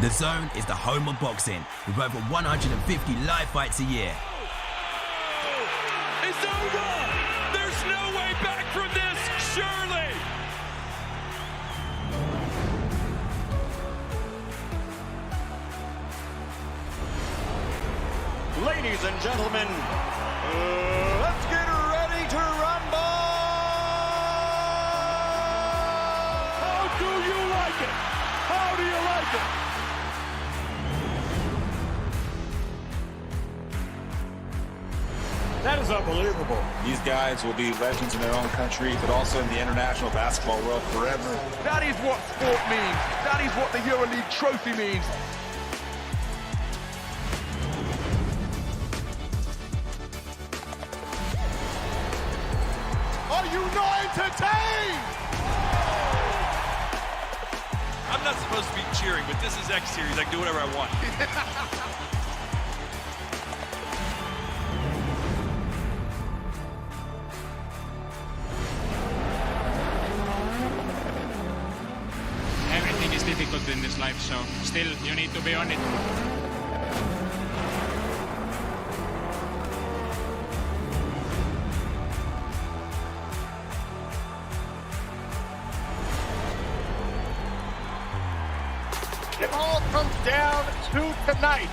DAZN is the home of boxing, with over 150 live fights a year. It's over! There's no way back from this, surely! Ladies and gentlemen, let's get ready to rumble! How do you like it? How do you like it? That is unbelievable. These guys will be legends in their own country, but also in the international basketball world forever. That is what sport means. That is what the EuroLeague trophy means. Are you not entertained? I'm not supposed to be cheering, but this is X Series. I can do whatever I want. Everything is difficult in this life, so still you need to be on it. It all comes down to tonight.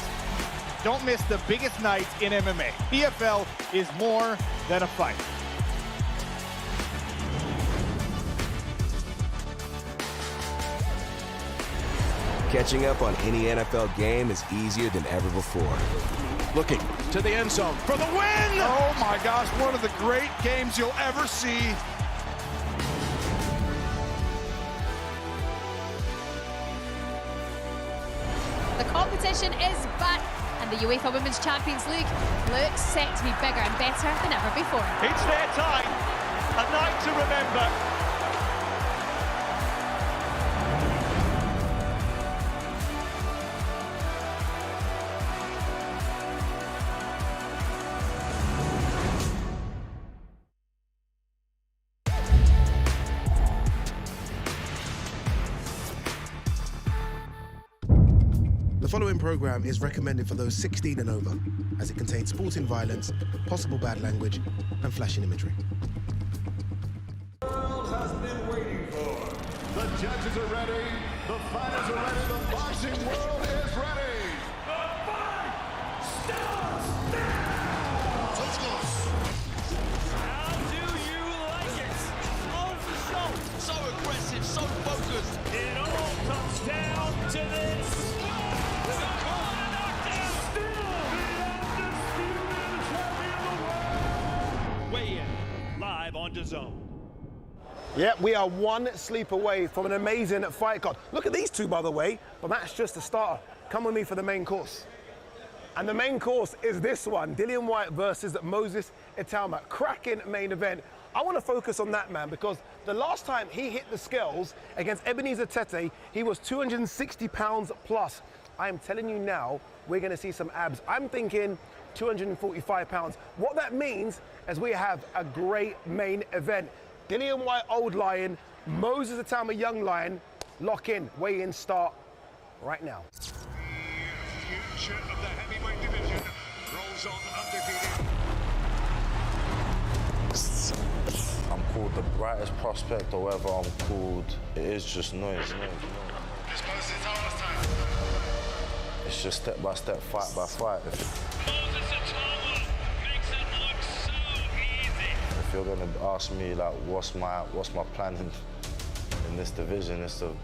Don't miss the biggest night in MMA. PFL is more than a fight. Catching up on any NFL game is easier than ever before. Looking to the end zone for the win! Oh my gosh, one of the great games you'll ever see. The competition is back, and the UEFA Women's Champions League looks set to be bigger and better than ever before. It's their time. A night to remember. The following program is recommended for those 16 and over, as it contains sporting violence, possible bad language, and flashing imagery. The world has been waiting for. The judges are ready. The fighters are ready. The boxing world is ready. The fight starts now. Let's go. How do you like it? On the show. So aggressive, so focused. It all comes down to this. Weigh in live on DAZN. Yeah, we are one sleep away from an amazing fight card. Look at these two, by the way, but that's just a starter. Come with me for the main course. And the main course is this one, Dillian Whyte versus Moses Itauma. Cracking main event. I want to focus on that man because the last time he hit the scales against Ebenezer Tete, he was 260 pounds plus. I am telling you now, we're going to see some abs. I'm thinking 245 pounds. What that means is we have a great main event. Dillian Whyte, old lion, Moses Itauma, young lion. Lock in, weigh in, start right now. Future of the heavyweight division rolls on undefeated. I'm called the brightest prospect, or whatever I'm called. It is just noise. It's Moses Itauma's time. It's just step by step, fight by fight. Moses Itauma makes it look so easy. If you're gonna ask me like what's my plan in this division, is to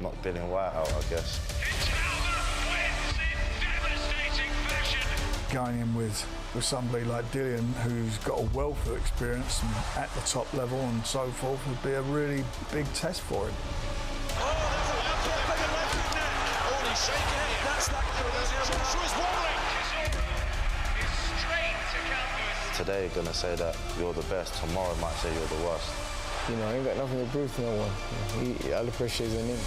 knock Dillian Whyte out, I guess. Itauma wins in devastating fashion. Going in with somebody like Dillian, who's got a wealth of experience and at the top level and so forth, would be a really big test for him. Shaking it. That's that. Joshua's wobbling. Straight to counter. Today you're gonna say that you're the best, tomorrow might say you're the worst. You know, I ain't got nothing to prove to no one. All the pressure is on him.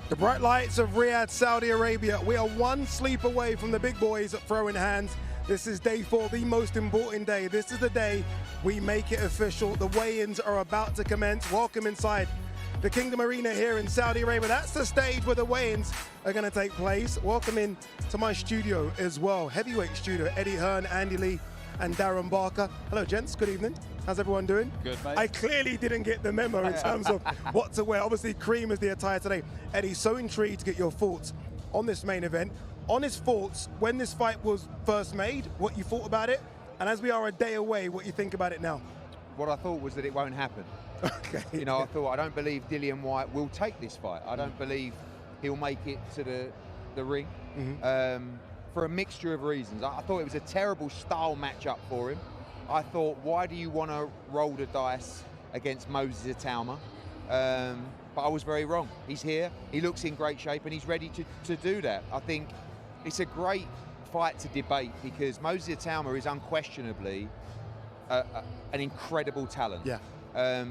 The bright lights of Riyadh, Saudi Arabia. We are one sleep away from the big boys at throwing hands. This is day 4, the most important day. This is the day we make it official. The weigh-ins are about to commence. Welcome inside the Kingdom Arena here in Saudi Arabia. That's the stage where the weigh-ins are going to take place. Welcome in to my studio as well. Heavyweight studio, Eddie Hearn, Andy Lee, and Darren Barker. Hello, gents. Good evening. How's everyone doing? Good, mate. I clearly didn't get the memo in terms of what to wear. Obviously, cream is the attire today. Eddie, so intrigued to get your thoughts on this main event. Honest thoughts when this fight was first made, what you thought about it, and as we are a day away, what you think about it now. What I thought was that it won't happen. Okay. You know, I don't believe Dillian Whyte will take this fight. I don't believe he'll make it to the ring for a mixture of reasons. I thought it was a terrible style matchup for him. I thought, why do you want to roll the dice against Moses Itauma? But I was very wrong. He's here, he looks in great shape, and he's ready to do that. I think it's a great fight to debate because Moses Itauma is unquestionably an incredible talent. Yeah.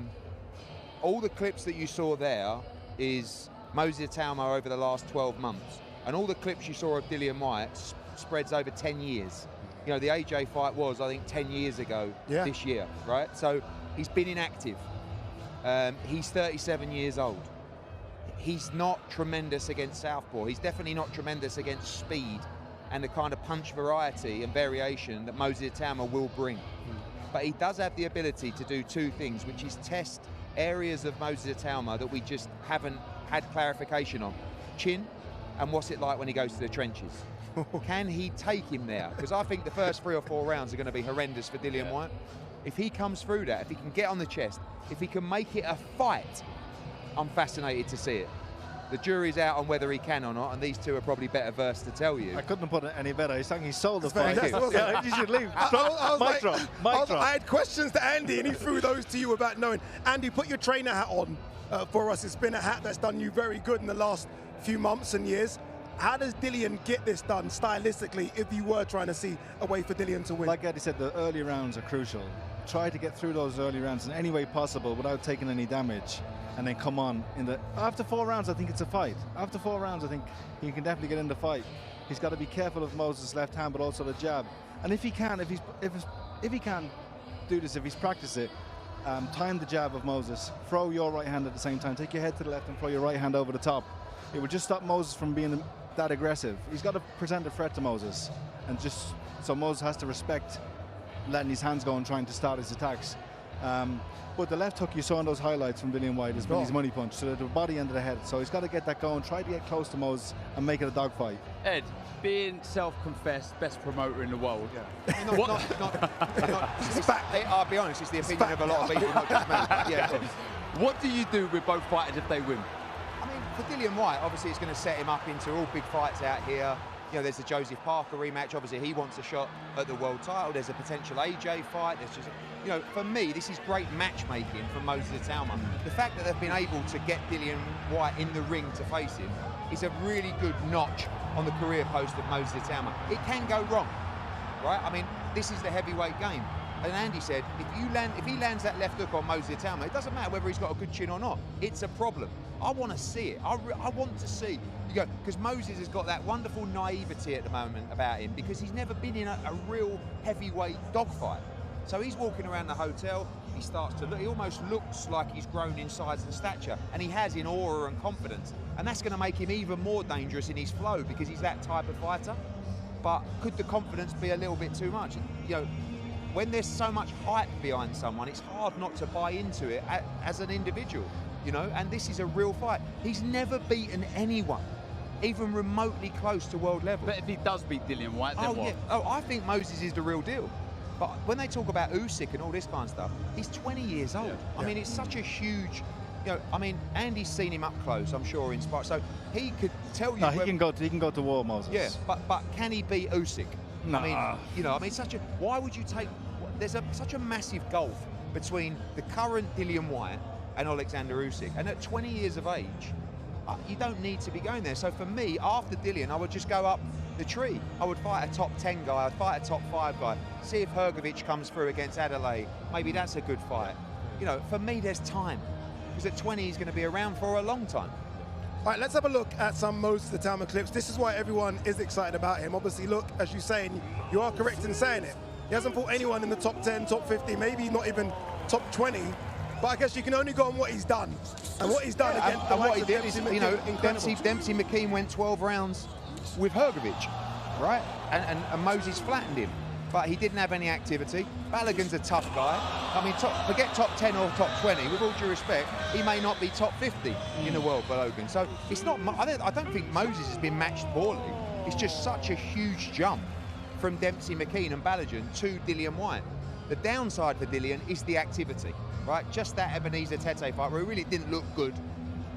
All the clips that you saw there is Moses Itauma over the last 12 months. And all the clips you saw of Dillian Whyte spreads over 10 years. You know, the AJ fight was, I think, 10 years ago this year, right? So he's been inactive. He's 37 years old. He's not tremendous against southpaw. He's definitely not tremendous against speed and the kind of punch variety and variation that Moses Itauma will bring. But he does have the ability to do two things, which is test areas of Moses Itauma that we just haven't had clarification on. Chin, and what's it like when he goes to the trenches? Can he take him there? Because I think the first 3 or 4 rounds are going to be horrendous for Dillian Whyte. If he comes through that, if he can get on the chest, if he can make it a fight, I'm fascinated to see it. The jury's out on whether he can or not, and these two are probably better versed to tell you. I couldn't have put it any better. He's saying he sold the fight. Yeah, you should leave. Mic drop. I had questions to Andy, and he threw those to you without knowing. Andy, put your trainer hat on for us. It's been a hat that's done you very good in the last few months and years. How does Dillian get this done stylistically if you were trying to see a way for Dillian to win? Like Eddie said, the early rounds are crucial. Try to get through those early rounds in any way possible without taking any damage, and then come on after 4 rounds. I think it's a fight. After 4 rounds, I think he can definitely get in the fight. He's got to be careful of Moses' left hand, but also the jab. And if he can, if he can do this, if he's practiced it, time the jab of Moses. Throw your right hand at the same time. Take your head to the left and throw your right hand over the top. It would just stop Moses from being that aggressive. He's got to present a threat to Moses, and just so Moses has to respect letting his hands go and trying to start his attacks. But the left hook you saw in those highlights from Dillian Whyte has been his money punch, so the body end of the head. So he's got to get that going, try to get close to Moses and make it a dogfight. Ed, being self-confessed best promoter in the world. I'll be honest, it's the opinion of a lot of people, not just me. Yeah. What do you do with both fighters if they win? I mean, for Dillian Whyte, obviously it's going to set him up into all big fights out here. You know, there's the Joseph Parker rematch. Obviously, he wants a shot at the world title. There's a potential AJ fight. There's just, you know, for me, this is great matchmaking from Moses Itauma. The fact that they've been able to get Dillian Whyte in the ring to face him is a really good notch on the career post of Moses Itauma. It can go wrong, right? I mean, this is the heavyweight game. And Andy said, if he lands that left hook on Moses Itauma, it doesn't matter whether he's got a good chin or not. It's a problem. I want to see it. I want to see. Because Moses has got that wonderful naivety at the moment about him because he's never been in a real heavyweight dogfight. So he's walking around the hotel, he starts to look, he almost looks like he's grown in size and stature, and he has in aura and confidence. And that's going to make him even more dangerous in his flow because he's that type of fighter. But could the confidence be a little bit too much? You know, when there's so much hype behind someone, it's hard not to buy into it as an individual, you know, and this is a real fight. He's never beaten anyone even remotely close to world level. But if he does beat Dillian Whyte, then what? Yeah. Oh, I think Moses is the real deal. But when they talk about Usyk and all this kind of stuff, he's 20 years old. Yeah. I mean, it's such a huge, you know, I mean, Andy's seen him up close, I'm sure, inspired. So he could tell you. No, he can go to war, Moses. Yeah, but can he beat Usyk? No. I mean, you know, I mean, why would you take? There's such a massive gulf between the current Dillian Whyte and Alexander Usyk, and at 20 years of age, you don't need to be going there. So for me, after Dillian, I would just go up the tree. I would fight a top 10 guy, I'd fight a top 5 guy, see if Hrgovic comes through against Adelaide. Maybe that's a good fight. You know, for me, there's time. Because at 20, he's going to be around for a long time. All right, let's have a look at some Moses Itauma clips. This is why everyone is excited about him. Obviously, look, as you say, and you are correct in saying it, he hasn't fought anyone in the top 10, top 50, maybe not even top 20. But I guess you can only go on what he's done. And what he's done against the likes of Dempsey McKean, Dempsey McKean went 12 rounds with Hrgovic, right? And Moses flattened him. But he didn't have any activity. Balogun's a tough guy. I mean, forget top 10 or top 20. With all due respect, he may not be top 50 in the world, Balogun. So it's not. I don't think Moses has been matched poorly. It's just such a huge jump from Dempsey McKean and Balogun to Dillian Whyte. The downside for Dillian is the activity, right? Just that Ebenezer Tete fight where he really didn't look good.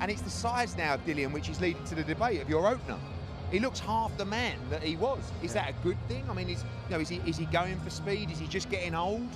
And it's the size now of Dillian which is leading to the debate of your opener. He looks half the man that he was. Is that a good thing? I mean, is he going for speed? Is he just getting old?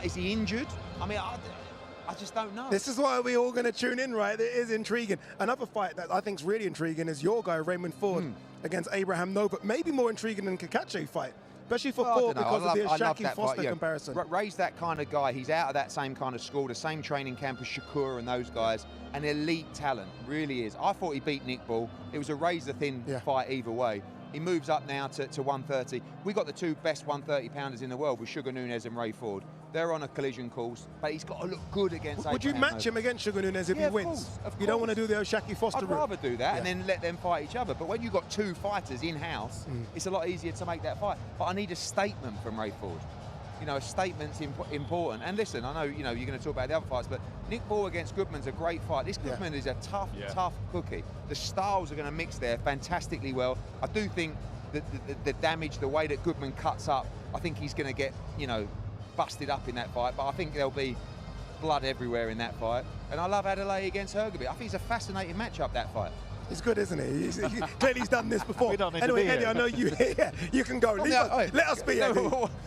Is he injured? I mean, I just don't know. This is why we're all going to tune in, right? It is intriguing. Another fight that I think is really intriguing is your guy, Raymond Ford, against Abraham Nova. Maybe more intriguing than Kakache fight, especially for Ford because of the Shaki Foster comparison. Ray's that kind of guy. He's out of that same kind of school, the same training camp as Shakur and those guys. An elite talent, really is. I thought he beat Nick Ball. It was a razor-thin fight either way. He moves up now to 130. We got the two best 130-pounders in the world with Sugar Nunes and Ray Ford. They're on a collision course, but he's got to look good against Would you match him against Sugar Nunes if he wins? Of course. You don't want to do the Shaki Foster route. I'd rather do that and then let them fight each other. But when you've got two fighters in-house, it's a lot easier to make that fight. But I need a statement from Ray Ford. You know, a statement's important. And listen, I know, you're going to talk about the other fights, but Nick Ball against Goodman's a great fight. This Goodman is a tough cookie. The styles are going to mix there fantastically well. I do think that the damage, the way that Goodman cuts up, I think he's going to get, busted up in that fight. But I think there'll be blood everywhere in that fight. And I love Adelaide against Hrgovic. I think it's a fascinating matchup, that fight. He's good, isn't he? Clearly he's done this before. We don't need Anyway, to be Eddie, here. I know you you can go. Let us be, Eddie.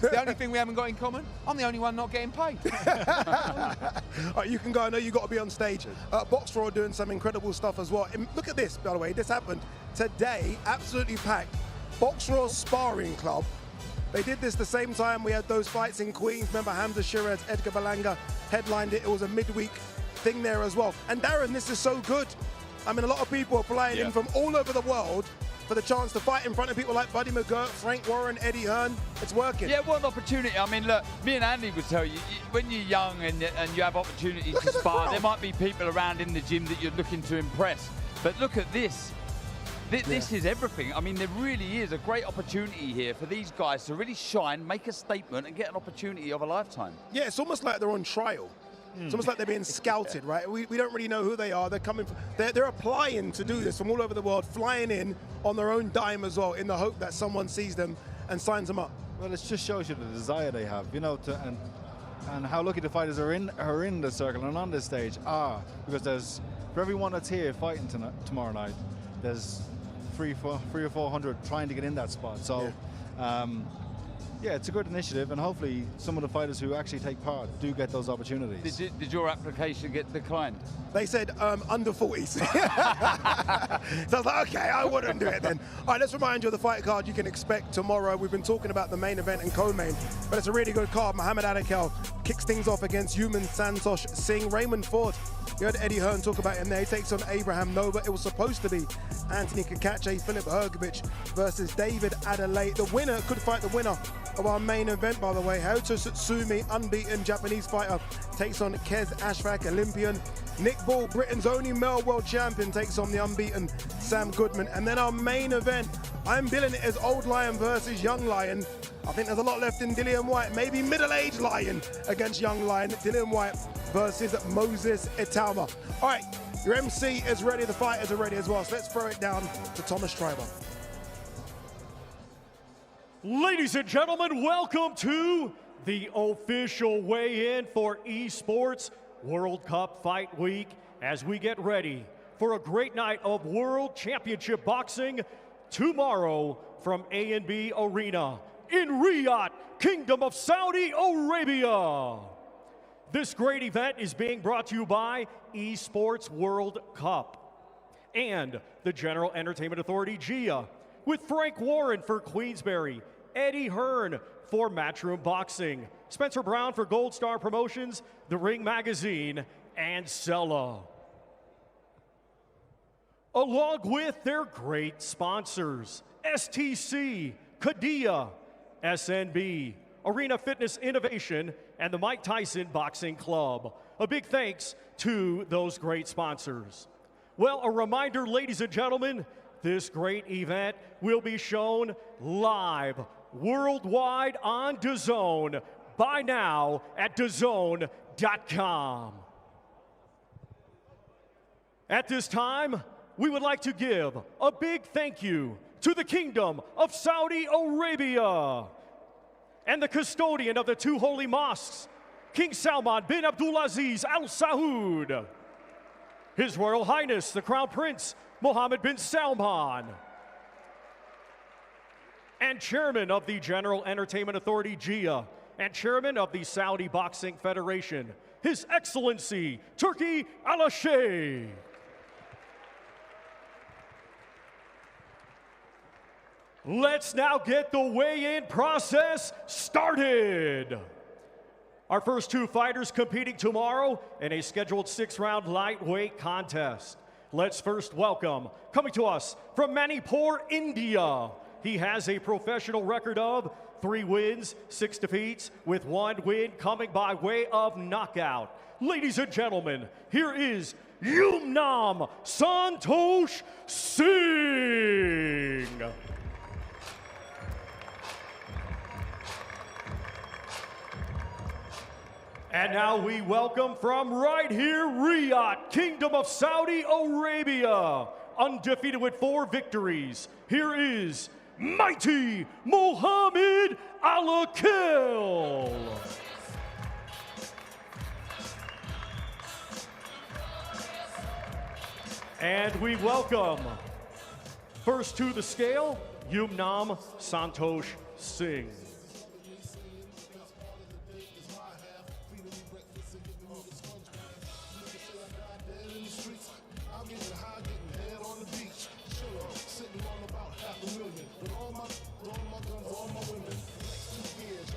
The only thing we haven't got in common, I'm the only one not getting paid. All right, you can go. I know you got to be on stage. Box Raw doing some incredible stuff as well. And look at this, by the way. This happened today, absolutely packed. Box Raw Sparring Club. They did this the same time we had those fights in Queens. Remember, Hamza Shiraz, Edgar Berlanga headlined it. It was a midweek thing there as well. And Darren, this is so good. I mean, a lot of people are flying in from all over the world for the chance to fight in front of people like Buddy McGirt, Frank Warren, Eddie Hearn. It's working. Yeah, what an opportunity. I mean, look, me and Andy would tell you, when you're young and you have opportunities to spar, there might be people around in the gym that you're looking to impress. But look at this. This is everything. I mean, there really is a great opportunity here for these guys to really shine, make a statement, and get an opportunity of a lifetime. Yeah, it's almost like they're on trial. It's almost like they're being scouted, right? We don't really know who they are. They're coming. They're applying to do this from all over the world, flying in on their own dime as well, in the hope that someone sees them and signs them up. Well, it just shows you the desire they have, and how lucky the fighters are in the circle and on this stage because there's, for everyone that's here fighting tomorrow night, there's 300 or 400 trying to get in that spot. So. Yeah, it's a good initiative, and hopefully some of the fighters who actually take part do get those opportunities. Did your application get declined? They said under 40s. So I was like, okay, I wouldn't do it then. All right, let's remind you of the fight card you can expect tomorrow. We've been talking about the main event and co-main, but it's a really good card. Mohamed Adekel kicks things off against Human Santosh Singh. Raymond Ford, you heard Eddie Hearn talk about him there. He takes on Abraham Nova. It was supposed to be Anthony Kakache, Philip Hrgovic versus David Adelaide. The winner could fight the winner of our main event, by the way. Hayato Sutsumi, unbeaten Japanese fighter, takes on Kez Ashfaq, Olympian. Nick Ball, Britain's only male world champion, takes on the unbeaten Sam Goodman. And then our main event, I'm billing it as Old Lion versus Young Lion. I think there's a lot left in Dillian Whyte, maybe middle-aged Lion against Young Lion. Dillian Whyte versus Moses Itauma. All right, your MC is ready, the fighters are ready as well. So let's throw it down to Thomas Schreiber. Ladies and gentlemen, welcome to the official weigh-in for Esports World Cup Fight Week as we get ready for a great night of World Championship Boxing tomorrow from A&B Arena in Riyadh, Kingdom of Saudi Arabia. This great event is being brought to you by Esports World Cup and the General Entertainment Authority, GIA, with Frank Warren for Queensberry, Eddie Hearn for Matchroom Boxing, Spencer Brown for Gold Star Promotions, The Ring Magazine, and Sella. along with their great sponsors, STC, Kadia, SNB, Arena Fitness Innovation, and the Mike Tyson Boxing Club. A big thanks to those great sponsors. Well, a reminder, ladies and gentlemen, this great event will be shown live worldwide on DAZN by now at DAZN.com. At this time, we would like to give a big thank you to the Kingdom of Saudi Arabia and the custodian of the two holy mosques, King Salman bin Abdulaziz Al Saud, His Royal Highness the Crown Prince Mohammed bin Salman, and Chairman of the General Entertainment Authority, GIA, and Chairman of the Saudi Boxing Federation, His Excellency Turki Al-Sheikh. Let's now get the weigh-in process started. Our first two fighters competing tomorrow in a scheduled 6-round lightweight contest. Let's first welcome, coming to us from Manipur, India. He has a professional record of 3 wins, 6 defeats, with 1 win coming by way of knockout. Ladies and gentlemen, here is Yumnam Santosh Singh. And now we welcome from right here, Riyadh, Kingdom of Saudi Arabia, undefeated with 4 victories. Here is mighty Mohammed Al-Akil. And we welcome, first to the scale, Yumnam Santosh Singh.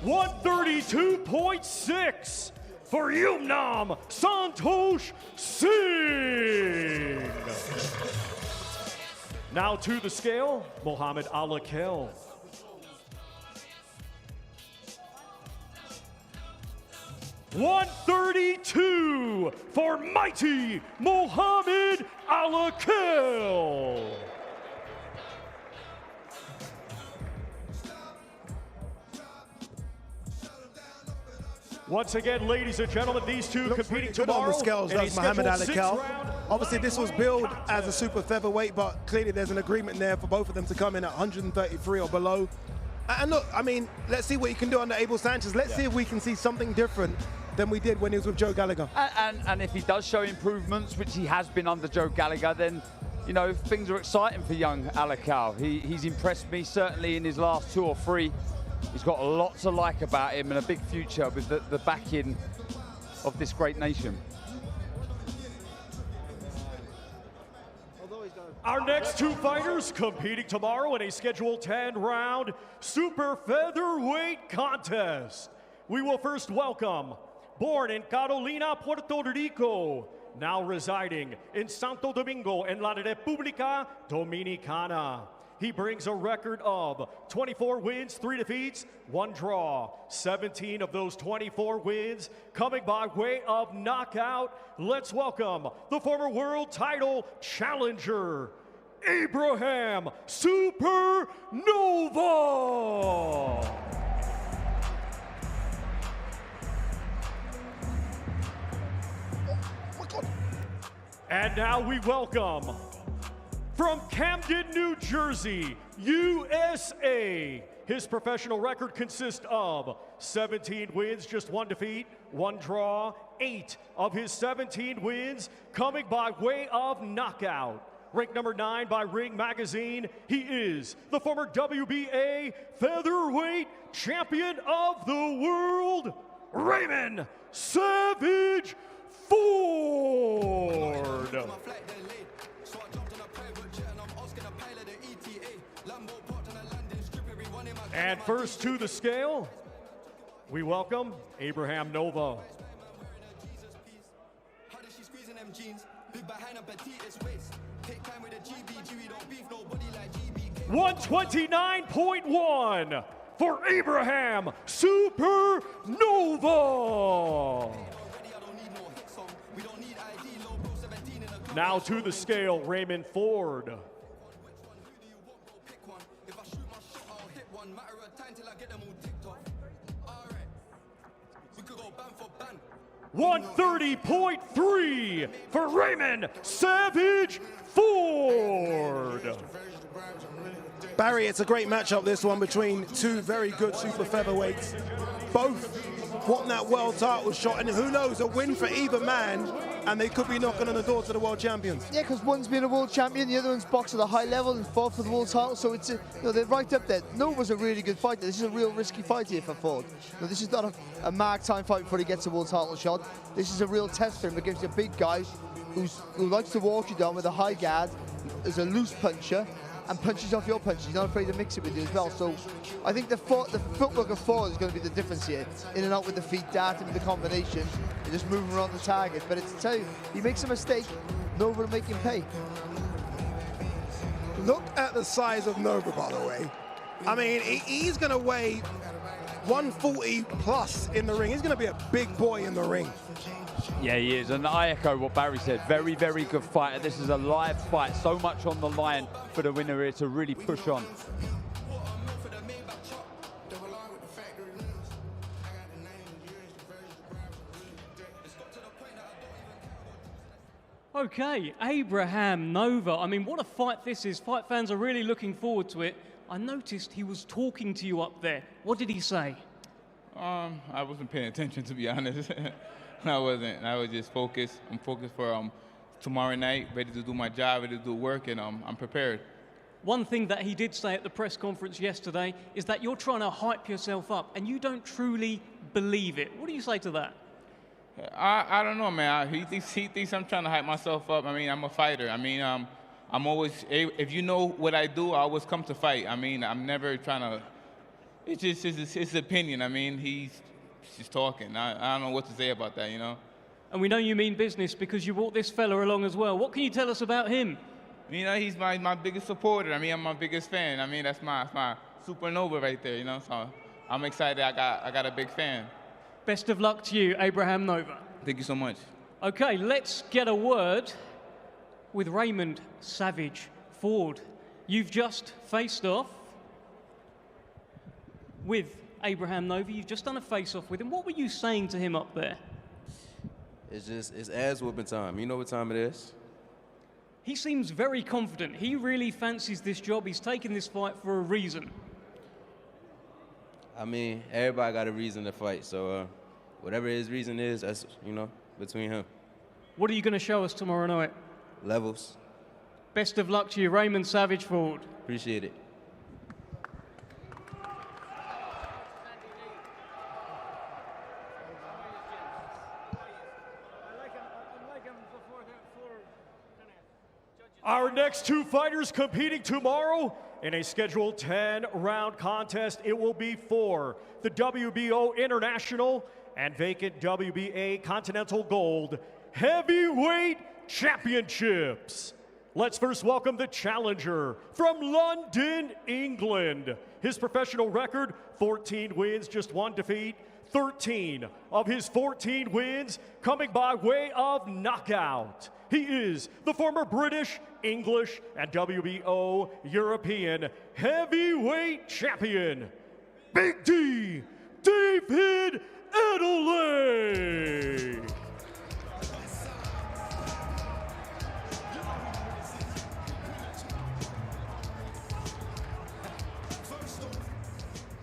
.132.6 for Yumnam Santosh Singh. Now to the scale, Mohammed Al-Akil. .132 for mighty Mohammed Al-Akil. Once again, ladies and gentlemen, these two competing tomorrow. On the scales, does Mohammed Al-Akil. Obviously, this was billed as a super featherweight, but clearly there's an agreement there for both of them to come in at 133 or below. And look, I mean, let's see what he can do under Abel Sanchez. Let's see if we can see something different than we did when he was with Joe Gallagher. And if he does show improvements, which he has been under Joe Gallagher, then, you know, things are exciting for young Al-Akil. He's impressed me, certainly in his last 2 or 3. He's got a lot to like about him and a big future with the backing of this great nation. Our next 2 fighters competing tomorrow in a scheduled 10-round super featherweight contest. We will first welcome, born in Carolina, Puerto Rico, now residing in Santo Domingo en la República Dominicana. He brings a record of 24 wins, 3 defeats, 1 draw. 17 of those 24 wins coming by way of knockout. Let's welcome the former world title challenger, Abraham Supernova. And now we welcome, from Camden, New Jersey, USA. His professional record consists of 17 wins, just 1 defeat, 1 draw, 8 of his 17 wins coming by way of knockout. Ranked number 9 by Ring Magazine, he is the former WBA featherweight champion of the world, Raymond Savage Ford. And first to the scale, we welcome Abraham Nova. $129.1 for Abraham Supernova. Now to the scale, Raymond Ford. $130.3 for Raymond Savage Ford. Barry, it's a great matchup, this one, between two very good super featherweights. Both wanting that world title shot, and who knows, a win for either man, and they could be knocking on the door to the world champions. Yeah, because one's been a world champion, the other one's boxed at a high level and fought for the world title, so it's, they're right up there. Nova's a really good fighter. This is a real risky fight here for Ford. This is not a mark time fight before he gets a world title shot. This is a real test for him against a big guy who likes to walk you down with a high guard, is a loose puncher, and punches off your punches. He's not afraid to mix it with you as well. So I think the footwork of Ford is going to be the difference here. In and out with the feet, darting with the combination, and just moving around the target. But it's, I tell you, he makes a mistake, Nova will make him pay. Look at the size of Nova, by the way. I mean, he's going to weigh 140 plus in the ring. He's going to be a big boy in the ring. Yeah, he is, and I echo what Barry said. Very, very good fighter. This is a live fight. So much on the line for the winner here to really push on. Okay, Abraham Nova. I mean, what a fight this is. Fight fans are really looking forward to it. I noticed he was talking to you up there. What did he say? I wasn't paying attention, to be honest. I wasn't. I was just focused. I'm focused for tomorrow night, ready to do my job, ready to do work, and I'm prepared. One thing that he did say at the press conference yesterday is that you're trying to hype yourself up, and you don't truly believe it. What do you say to that? I don't know, man. He thinks I'm trying to hype myself up. I mean, I'm a fighter. I mean, I'm always, if you know what I do, I always come to fight. I mean, I'm never trying to, it's just his opinion. I mean, he's just talking. I don't know what to say about that, you know? And we know you mean business because you brought this fella along as well. What can you tell us about him? You know, he's my biggest supporter. I mean, I'm my biggest fan. I mean, that's my supernova right there, you know? So I'm excited I got a big fan. Best of luck to you, Abraham Nova. Thank you so much. Okay, let's get a word with Raymond Savage Ford. You've just faced off with Abraham Nova. You've just done a face-off with him. What were you saying to him up there? It's ass-whooping time. You know what time it is? He seems very confident. He really fancies this job. He's taken this fight for a reason. I mean, everybody got a reason to fight, so whatever his reason is, that's, you know, between him. What are you going to show us tomorrow night? Levels. Best of luck to you, Raymond Savage Ford. Appreciate it. Our next two fighters competing tomorrow in a scheduled 10-round contest. It will be for the WBO International and vacant WBA Continental Gold Heavyweight Championships. Let's first welcome the challenger from London, England. His professional record, 14 wins, just one defeat. 13 of his 14 wins coming by way of knockout. He is the former British, English, and WBO European heavyweight champion, Big D, David Adelaide.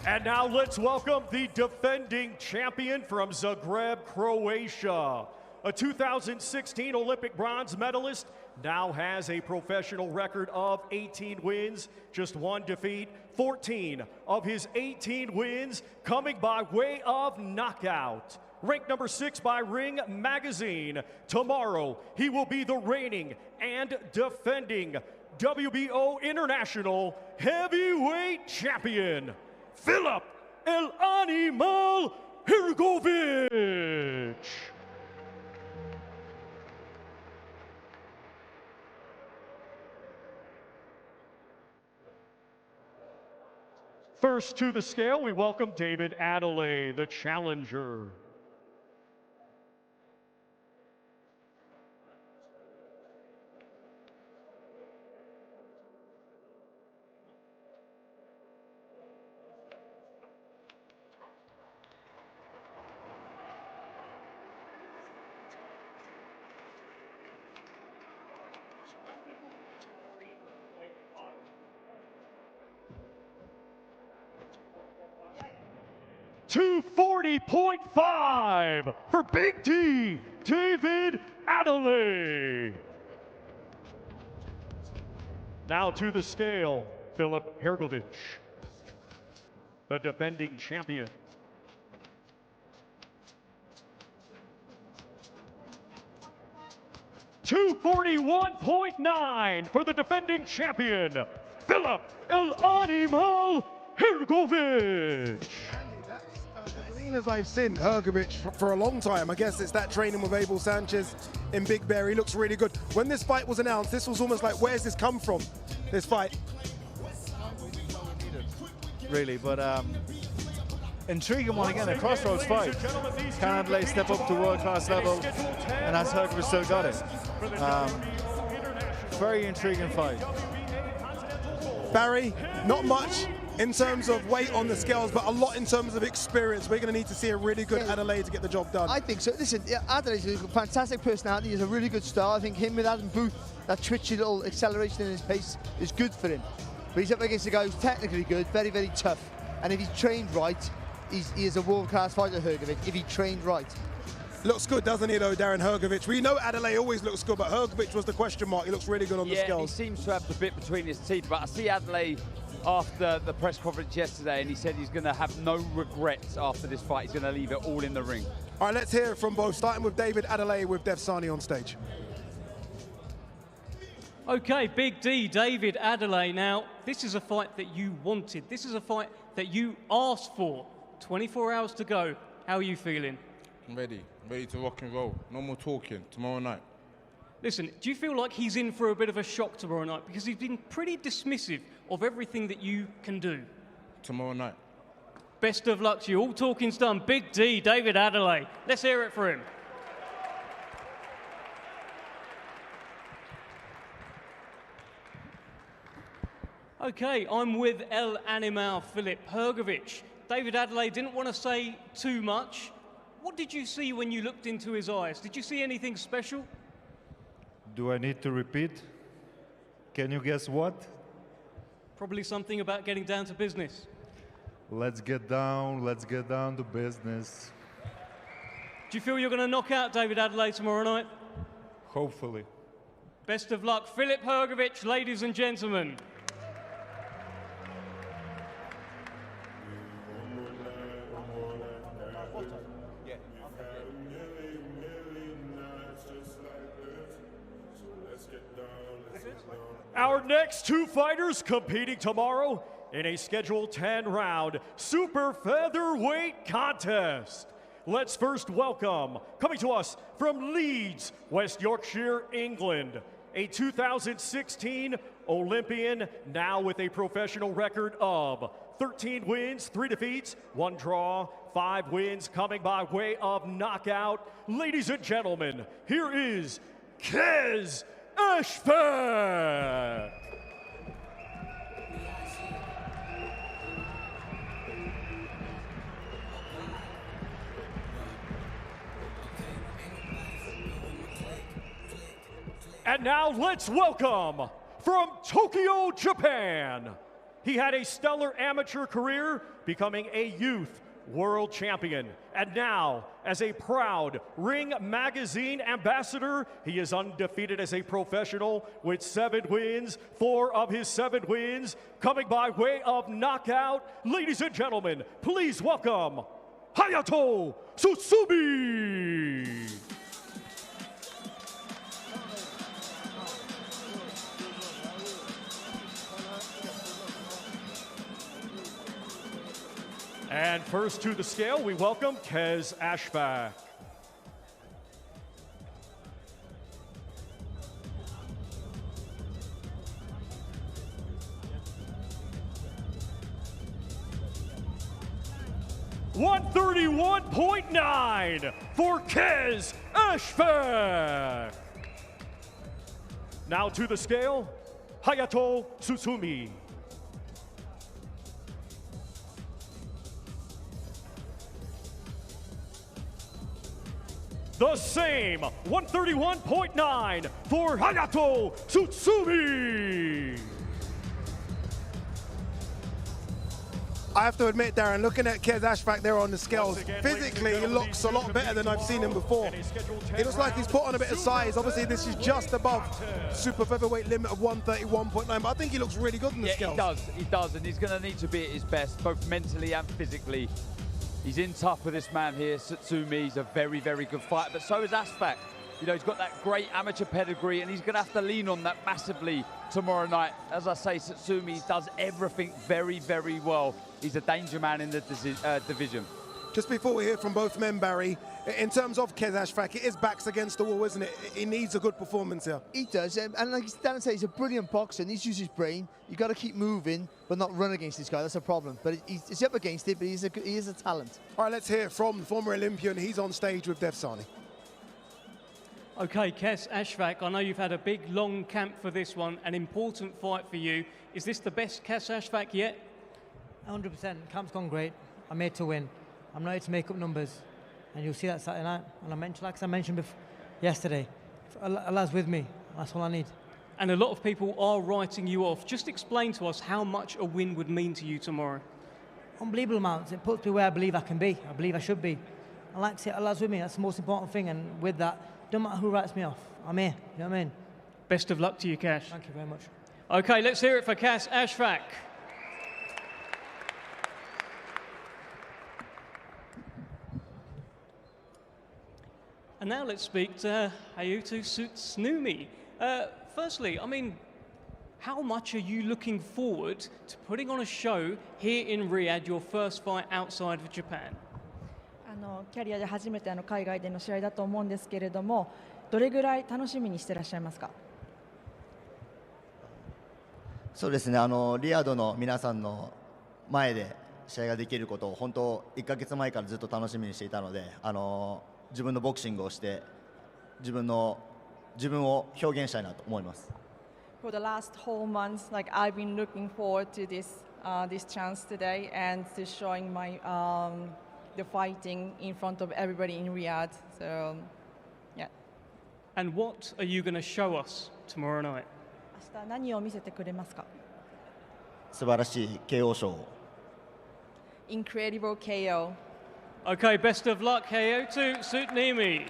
And now let's welcome the defending champion from Zagreb, Croatia. A 2016 Olympic bronze medalist, now has a professional record of 18 wins, just one defeat. 14 of his 18 wins coming by way of knockout. Ranked number 6 by Ring Magazine. Tomorrow, he will be the reigning and defending WBO International Heavyweight Champion, Filip El Animal Hrgović. First to the scale, we welcome David Adelaide, the challenger. To 40.5 for Big D, David Adelaide. Now to the scale, Filip Hrgović, the defending champion. To 41.9 for the defending champion, Filip El-Animal Hrgović. As I've seen Hrgović for a long time. I guess it's that training with Abel Sanchez in Big Bear. He looks really good. When this fight was announced, this was almost like, where's this come from, this fight? Really, but intriguing one again, a crossroads fight. Can Adelaide step up to world-class level, and has Hrgović still got it? Very intriguing fight. Barry, not much in terms of weight on the scales, but a lot in terms of experience. We're going to need to see a really good Adelaide to get the job done. I think so. Listen, Adelaide's a fantastic personality. He's a really good star. I think him with Adam Booth, that twitchy little acceleration in his pace is good for him. But he's up against a guy who's technically good, very, very tough. And if he's trained right, he is a world-class fighter, Hrgović, if he trained right. Looks good, doesn't he, though, Darren Hrgović? We know Adelaide always looks good, but Hrgović was the question mark. He looks really good on the scales. Yeah, he seems to have the bit between his teeth, but I see Adelaide after the press conference yesterday, and he said he's going to have no regrets after this fight. He's going to leave it all in the ring. All right, let's hear it from both, starting with David Adelaide with DAZN on stage. Okay, Big D, David Adelaide. Now, this is a fight that you wanted. This is a fight that you asked for. 24 hours to go. How are you feeling? I'm ready to rock and roll. No more talking, tomorrow night. Listen, do you feel like he's in for a bit of a shock tomorrow night? Because he's been pretty dismissive of everything that you can do. Tomorrow night. Best of luck to you. All talking's done. Big D, David Adelaide. Let's hear it for him. Okay, I'm with El Animal, Filip Hrgović. David Adelaide didn't want to say too much. What did you see when you looked into his eyes? Did you see anything special? Do I need to repeat? Can you guess what? Probably something about getting down to business. Let's get down to business. Do you feel you're going to knock out David Adelaide tomorrow night? Hopefully. Best of luck. Filip Hrgović, ladies and gentlemen. Our next two fighters competing tomorrow in a scheduled 10-round super featherweight contest. Let's first welcome, coming to us from Leeds, West Yorkshire, England, a 2016 Olympian, now with a professional record of 13 wins, 3 defeats, 1 draw, 5 wins coming by way of knockout. Ladies and gentlemen, here is Kez Ashfaq. And now let's welcome from Tokyo, Japan. He had a stellar amateur career, becoming a youth world champion. And now, as a proud Ring Magazine ambassador, he is undefeated as a professional with 7 wins, 4 of his 7 wins coming by way of knockout. Ladies and gentlemen, please welcome Hayato Susumu. And first to the scale, we welcome Kez Ashfaq. 131.9 for Kez Ashfaq. Now to the scale, Hayato Tsutsumi. The same 131.9 for Hayato Tsutsumi. I have to admit, Darren, looking at Kez Ashfaq there on the scales, physically he looks a lot better than I've seen him before. It looks like he's put on a bit of size. Obviously, this is just above super featherweight limit of 131.9, but I think he looks really good in the scales. He does, and he's going to need to be at his best, both mentally and physically. He's in tough with this man here, Tsutsumi. He's a very, very good fighter, but so is Ashfaq. You know, he's got that great amateur pedigree, and he's going to have to lean on that massively tomorrow night. As I say, Tsutsumi does everything very, very well. He's a danger man in the division. Just before we hear from both men, Barry, in terms of Kez Ashfaq, it is backs against the wall, isn't it? He needs a good performance here. He does, and like Darren said, he's a brilliant boxer. He needs to use his brain. You got to keep moving, but not run against this guy. That's a problem. But he's up against it, but he is a talent. All right, let's hear from the former Olympian. He's on stage with DAZN. Okay, Kez Ashfaq, I know you've had a big, long camp for this one, an important fight for you. Is this the best Kez Ashfaq yet? 100%. Camp's gone great. I'm here to win. I'm not here to make up numbers. And you'll see that Saturday night. And I mentioned, like I mentioned before, yesterday, Allah's with me. That's all I need. And a lot of people are writing you off. Just explain to us how much a win would mean to you tomorrow. Unbelievable amounts. It puts me where I believe I can be. I believe I should be. I like to say Allah's with me. That's the most important thing. And with that, don't matter who writes me off. I'm here. You know what I mean? Best of luck to you, Cash. Thank you very much. Okay, let's hear it for Kez Ashfaq. And now let's speak to Hayato Tsutsumi. Firstly, I mean, how much are you looking forward to putting on a show here in Riyadh, your first fight outside of Japan? キャリアで初めて海外での試合だと思うんですけれども、どれぐらい楽しみにしてらっしゃいますか？そうですね、リヤドの皆さんの前で試合ができることを本当1ヶ月前からずっと楽しみにしていたので、自分のボクシングをして自分を表現したいなと思います。For the last whole month, like I've been looking forward to this chance today and to showing my the fighting in front of everybody in Riyadh. So, yeah. And what are you going to show us tomorrow night? 明日何を見せてくれますか？素晴らしい KO ショーを。Incredible KO. Okay, best of luck, Hayato Tsutsumi.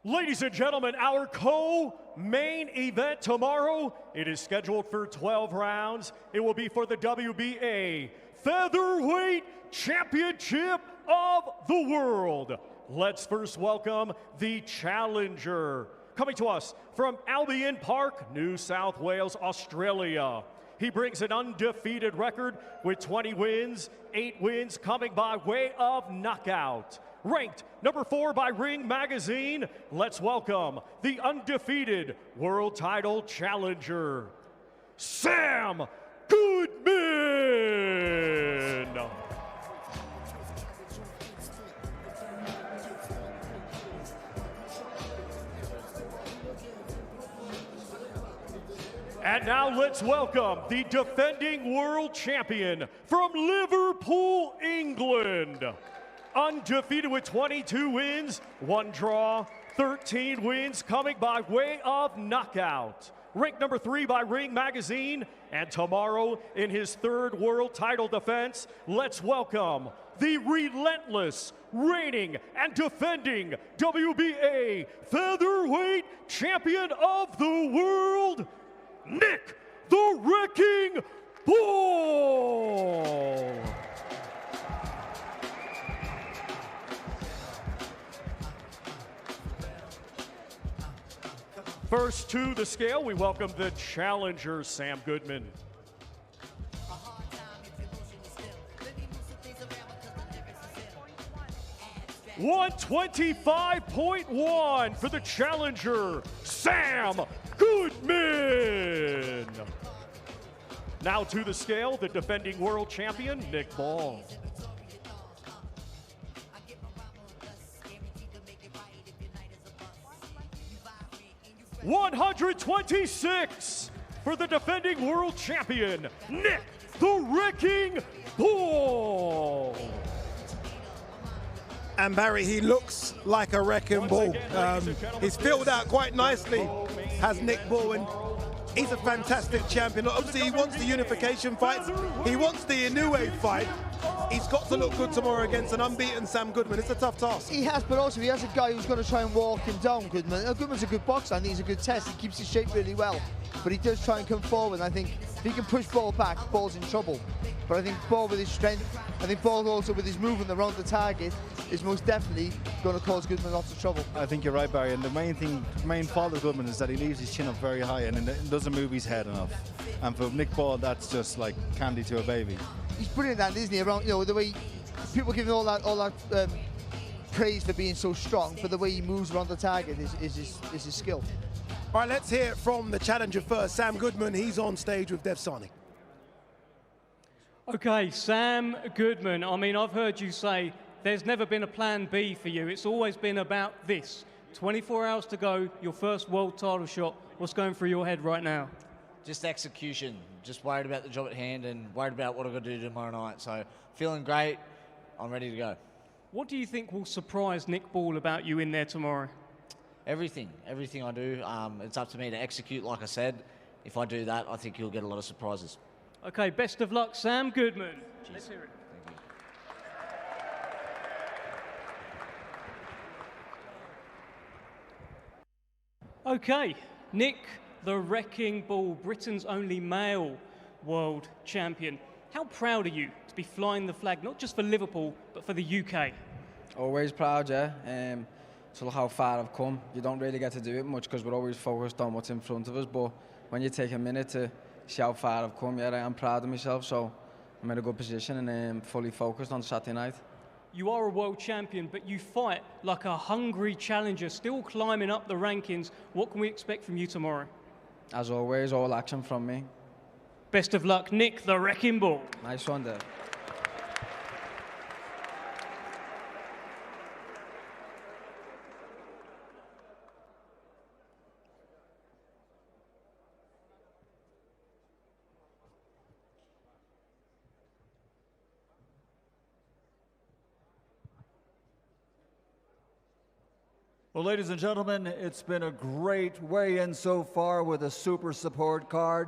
Ladies and gentlemen, our co-main event tomorrow, it is scheduled for 12 rounds. It will be for the WBA Featherweight Championship of the World. Let's first welcome the challenger. Coming to us from Albion Park, New South Wales, Australia. He brings an undefeated record with 20 wins, 8 wins coming by way of knockout. Ranked number 4 by Ring Magazine, let's welcome the undefeated world title challenger, Sam Goodman. And now let's welcome the defending world champion from Liverpool, England. Undefeated with 22 wins, 1 draw, 13 wins coming by way of knockout. Ranked number 3 by Ring Magazine, and tomorrow in his 3rd world title defense, let's welcome the relentless, reigning and defending WBA Featherweight Champion of the World, Nick the Wrecking Bull. First to the scale, we welcome the challenger, Sam Goodman. $125.1 for the challenger, Sam Goodman. Now to the scale, the defending world champion, Nick Ball. $126 for the defending world champion, Nick the Wrecking Ball. And Barry, he looks like a wrecking ball. He's filled out quite nicely, has Nick Ball, and he's a fantastic champion. Obviously, he wants the unification fights. He wants the Inoue fight. He's got to look good tomorrow against an unbeaten Sam Goodman. It's a tough task. He has, but also he has a guy who's going to try and walk him down, Goodman. Goodman's a good boxer. I think he's a good test. He keeps his shape really well. But he does try and come forward. And I think if he can push Ball back, Ball's in trouble. But I think Ball with his strength, I think Ball also with his movement around the target is most definitely going to cause Goodman lots of trouble. I think you're right, Barry. And the main fault of Goodman is that he leaves his chin up very high and it doesn't move his head enough. And for Nick Ball, that's just like candy to a baby. He's brilliant at that, isn't he? Around, you know, the way people give him all that praise for being so strong, but the way he moves around the target is his skill. All right, let's hear it from the challenger first, Sam Goodman. He's on stage with Dev Sani. Okay, Sam Goodman, I mean, I've heard you say there's never been a plan B for you. It's always been about this. 24 hours to go, your first world title shot. What's going through your head right now? Just execution. Just worried about the job at hand and worried about what I've got to do tomorrow night. So feeling great. I'm ready to go. What do you think will surprise Nick Ball about you in there tomorrow? Everything I do. It's up to me to execute, like I said. If I do that, I think you'll get a lot of surprises. Okay, best of luck, Sam Goodman. Cheers. Let's hear it. Okay, Nick the Wrecking Ball, Britain's only male world champion. How proud are you to be flying the flag, not just for Liverpool, but for the UK? Always proud, yeah. To look how far I've come. You don't really get to do it much because we're always focused on what's in front of us, but when you take a minute to see how far I've come, yeah, I'm proud of myself, so I'm in a good position and fully focused on Saturday night. You are a world champion, but you fight like a hungry challenger, still climbing up the rankings. What can we expect from you tomorrow? As always, all action from me. Best of luck, Nick the Wrecking Ball. Nice one there. Well, ladies and gentlemen, it's been a great weigh-in so far with a super support card.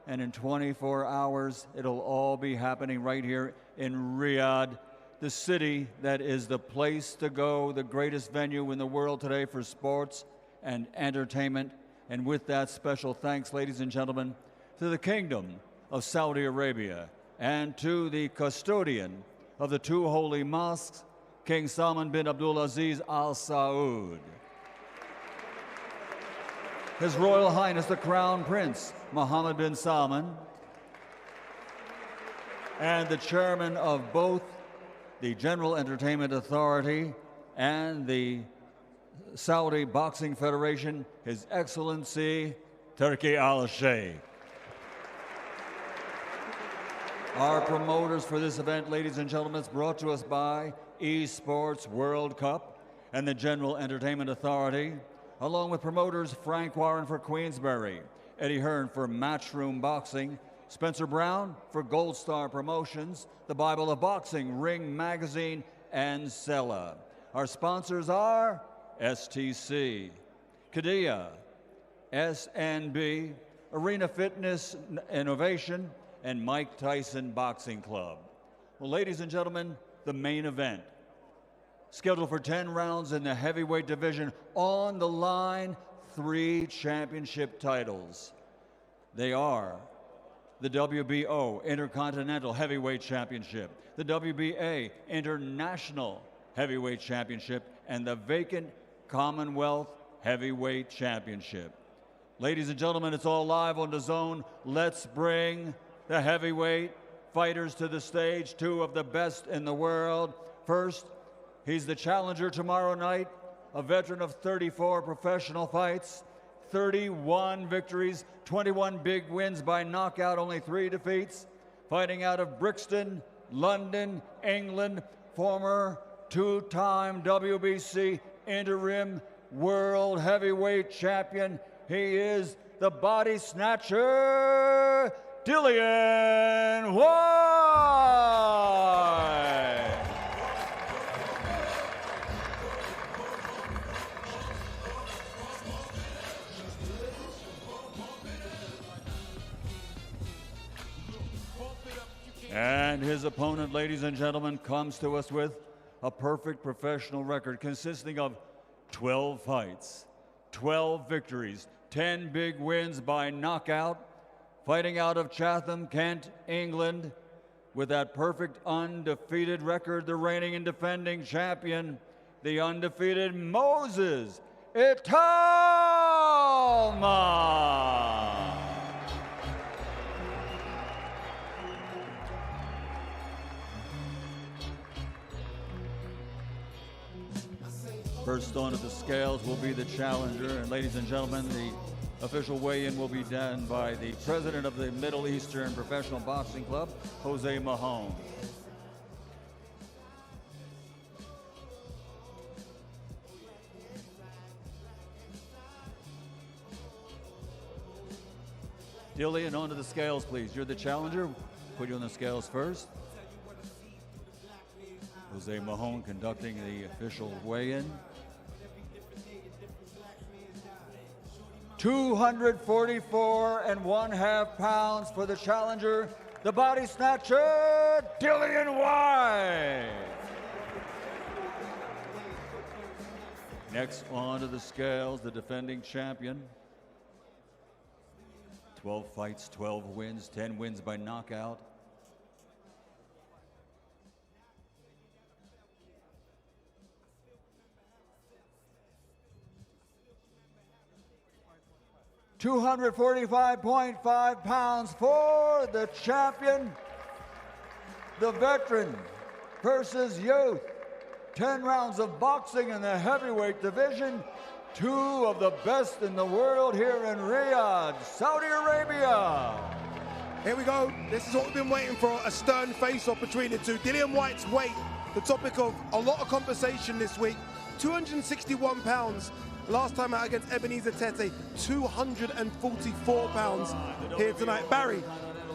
And in 24 hours, it'll all be happening right here in Riyadh, the city that is the place to go, the greatest venue in the world today for sports and entertainment. And with that, special thanks, ladies and gentlemen, to the Kingdom of Saudi Arabia and to the custodian of the two holy mosques, King Salman bin Abdulaziz Al Saud. His Royal Highness the Crown Prince Mohammed bin Salman, and the chairman of both the General Entertainment Authority and the Saudi Boxing Federation, His Excellency Turki Al-Sheikh. Our promoters for this event, ladies and gentlemen, is brought to us by Esports World Cup and the General Entertainment Authority, along with promoters Frank Warren for Queensberry, Eddie Hearn for Matchroom Boxing, Spencer Brown for Gold Star Promotions, the Bible of Boxing, Ring Magazine, and Sella. Our sponsors are STC, Kadia, SNB, Arena Fitness Innovation, and Mike Tyson Boxing Club. Well, ladies and gentlemen, the main event. Scheduled for 10 rounds in the heavyweight division. On the line, 3 championship titles. They are the WBO Intercontinental Heavyweight Championship, the WBA International Heavyweight Championship, and the vacant Commonwealth Heavyweight Championship. Ladies and gentlemen, it's all live on DAZN. Let's bring the heavyweight fighters to the stage, 2 of the best in the world. First, he's the challenger tomorrow night, a veteran of 34 professional fights, 31 victories, 21 big wins by knockout, only 3 defeats. Fighting out of Brixton, London, England, former 2-time WBC interim world heavyweight champion. He is the body snatcher, Dillian Whyte. And his opponent, ladies and gentlemen, comes to us with a perfect professional record consisting of 12 fights, 12 victories, 10 big wins by knockout, fighting out of Chatham, Kent, England, with that perfect undefeated record, the reigning and defending champion, the undefeated Moses Itauma. First onto the scales will be the challenger, and ladies and gentlemen, the official weigh-in will be done by the president of the Middle Eastern Professional Boxing Club, Jose Mahone. Dillian, onto the scales, please. You're the challenger. Put you on the scales first. Jose Mahone conducting the official weigh-in. 244.5 pounds for the challenger, the body snatcher, Dillian Whyte. Next onto the scales, the defending champion. 12 fights, 12 wins, 10 wins by knockout. $245.5 pounds for the champion, the veteran versus youth. 10 rounds of boxing in the heavyweight division. 2 of the best in the world here in Riyadh, Saudi Arabia. Here we go. This is what we've been waiting for, a stern face-off between the two. Dillian Whyte's weight, the topic of a lot of conversation this week. 261 pounds. Last time out against Ebenezer Tete, 244 pounds here tonight. Barry,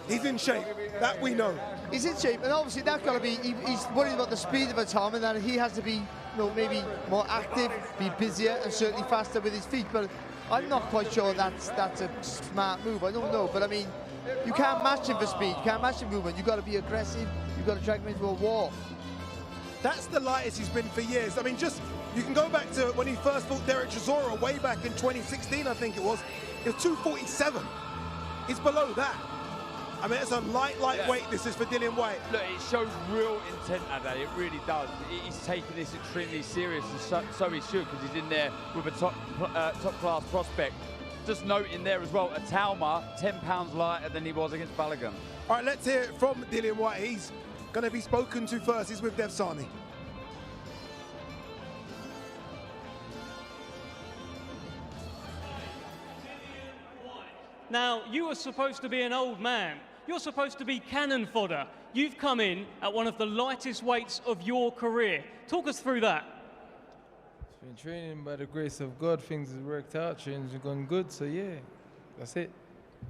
he's in shape, that we know. He's in shape, and obviously that's got to be, he's worried about the speed of Itauma, and that he has to be, you know, maybe more active, be busier, and certainly faster with his feet. But I'm not quite sure that's a smart move. I don't know, but I mean, you can't match him for speed, you can't match him movement. You've got to be aggressive, you've got to drag him into a wall. That's the lightest he's been for years. I mean, just, you can go back to when he first fought Derek Chisora way back in 2016, I think it was. It was 247. He's below that. I mean, it's a lightweight this is for Dillian Whyte. Look, it shows real intent at that, it really does. He's taking this extremely serious, and so he should, because he's in there with a top-class prospect. Just noting there as well, Itauma, 10 pounds lighter than he was against Balogun. All right, let's hear it from Dillian Whyte. He's going to be spoken to first. He's with DAZN. Now, you are supposed to be an old man. You're supposed to be cannon fodder. You've come in at one of the lightest weights of your career. Talk us through that. It's been training by the grace of God. Things have worked out. Training's gone good. So, yeah, that's it.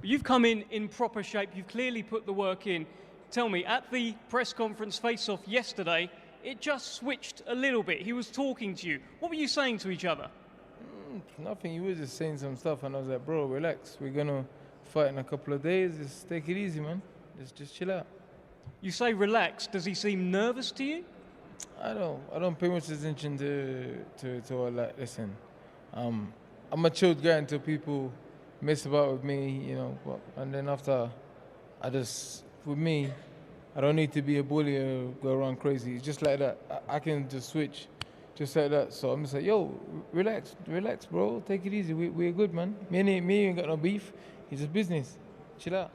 You've come in proper shape. You've clearly put the work in. Tell me, at the press conference face-off yesterday, it just switched a little bit. He was talking to you. What were you saying to each other? Nothing. He was just saying some stuff, and I was like, bro, relax. We're going to fight in a couple of days. Just take it easy, man. Just chill out. You say relax. Does he seem nervous to you? I don't pay much attention to all that. Listen, I'm a chilled guy until people mess about with me, you know. And then after, with me, I don't need to be a bully or go around crazy. It's just like that. I can just switch. Just like that. So I'm just like, yo, relax, bro. Take it easy. We're good, man. Me ain't got no beef. It's just business. Chill out.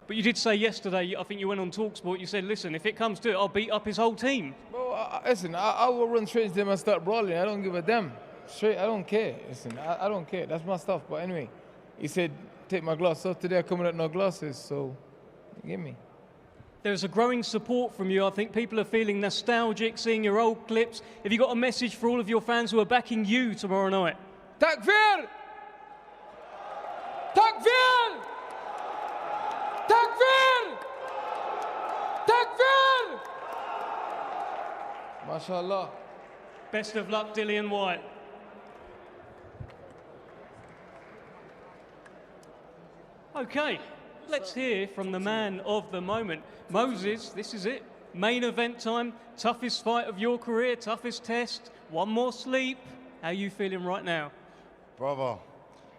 But you did say yesterday, I think you went on TalkSport, you said, listen, if it comes to it, I'll beat up his whole team. Bro, listen, I will run straight to them and start brawling. I don't give a damn. Straight, I don't care. Listen, I don't care. That's my stuff. But anyway, he said, take my glasses off. Today I'm coming out no glasses, so give me. There's a growing support from you. I think people are feeling nostalgic, seeing your old clips. Have you got a message for all of your fans who are backing you tomorrow night? Takbir! Takbir! Takbir! Takbir! MashaAllah. Best of luck, Dillian Whyte. Okay, let's hear from the man of the moment. Moses, this is it. Main event time, toughest fight of your career, toughest test, one more sleep. How are you feeling right now? Brother,